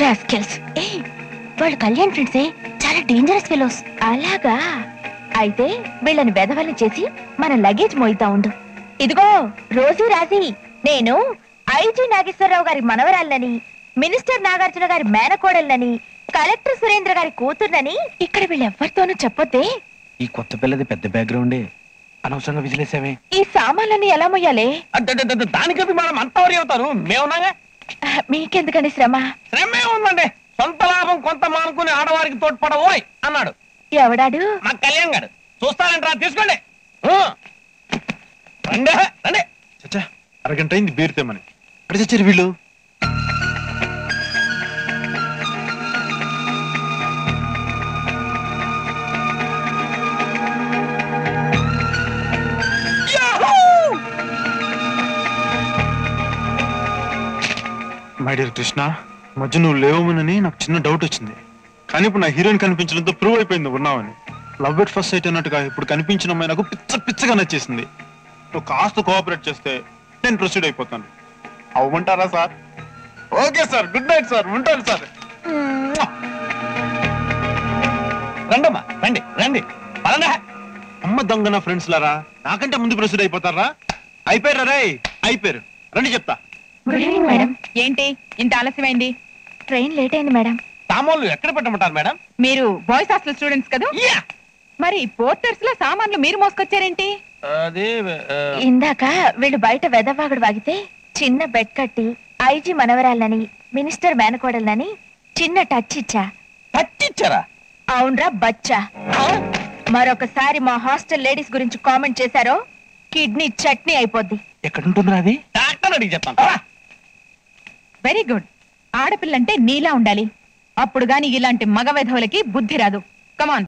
Rascals. వాళ్ళు కళ్యాణ్ ఫ్రెండ్సే, చాలా డేంజరస్ ఫెలోస్. అలాగా? అయితే వీళ్ళని వెధవల్ని చేసి మన లగేజ్ మోయితా ఉండు. ఇదిగో రోజీ రాజీ, నేను ఐజీ నాగేశ్వరరావు గారి మనవరాళ్ళని, మినిస్టర్ నాగార్జున గారి మేనకోడళ్ళని, కలెక్టర్ సురేంద్ర గారి కూతుర్నని ఇక్కడ వీళ్ళెవ్వరితోనూ చెప్పొద్దే. ఈ కొత్త పిల్లది పెద్ద బ్యాక్గ్రౌండే, అనవసరంగా విజిలేసామే. ఈ సామాన్లన్నీ ఎలా మొయ్యాలి? దానికి మనం అంతవరకు అవుతారు, మేమున్నాగా. మీకెందుకని శ్రమ? శ్రమే ఉందండి. సొంత లాభం కొంత మానుకుని ఆడవారికి తోడ్పడవోయ్ అన్నాడు. ఎవడాడు? మా కళ్యాణ్ గారు. చూస్తానంటారా? తీసుకోండి. రండి రండి. చచ్చా, అరగంట అయింది బీరు తెమ్మని. అక్కడ చచ్చారు వీళ్ళు. మై డియర్ కృష్ణ, మధ్య నువ్వు లేవమనని నాకు చిన్న డౌట్ వచ్చింది. కానీ ఇప్పుడు నా హీరోయిన్ కనిపించడంతో ప్రూవ్ అయిపోయింది ఉన్నావని. లవ్ ఎట్ ఫస్ట్ సైట్ అన్నట్టుగా ఇప్పుడు కనిపించిన అమ్మాయి నాకు పిచ్చగా నచ్చేసింది. నువ్వు కాస్త కోఆపరేట్ చేస్తే నేను ప్రొసీడ్ అయిపోతాను. అవ్వమంటారా sir? Okay sir, good night sir, ఉంటాను సార్. రండమ్మా, రండి రండి. అమ్మ దొంగ నా ఫ్రెండ్స్ లారా, నాకంటే ముందు ప్రొసీడ్ అయిపోతారా? అయిపోయారా రే? అయిపోయారు. రండి చెప్తా. Good evening madam. ఏంటి ఇంత ఆలస్యమైంది? ట్రైన్ లేట్ అయింది మేడం. సామాన్లు ఎక్కడ పెట్టమంటారు మేడం? మీరు బాయ్స్ హాస్టల్ స్టూడెంట్స్ కదా? మరి పోర్టర్స్ లో సామాన్లు మీరు మోసుకొచ్చారేంటి? అది ఇందాక వీళ్ళు బయట వెదవాగుడు వాగితే చిన్న బెడ్ కట్టి ఐజీ మనవరాళ్ళని, మినిస్టర్ మేనకోడళ్ళని చిన్న టచ్ ఇచ్చా. పట్టించారా? అవునరా బచ్చా. మరొకసారి మా హాస్టల్ లేడీస్ గురించి కామెంట్ చేశారో కిడ్నీ చట్నీ అయిపోద్ది. ఎక్కడుంటుందిరా అది? డాక్టర్ అడిగి చెప్తాను. Very good. ఆడపిల్లంటే నీలా ఉండాలి, అప్పుడు గాని ఇలాంటి మగ వెధవులకి బుద్ధి రాదు. కమాన్.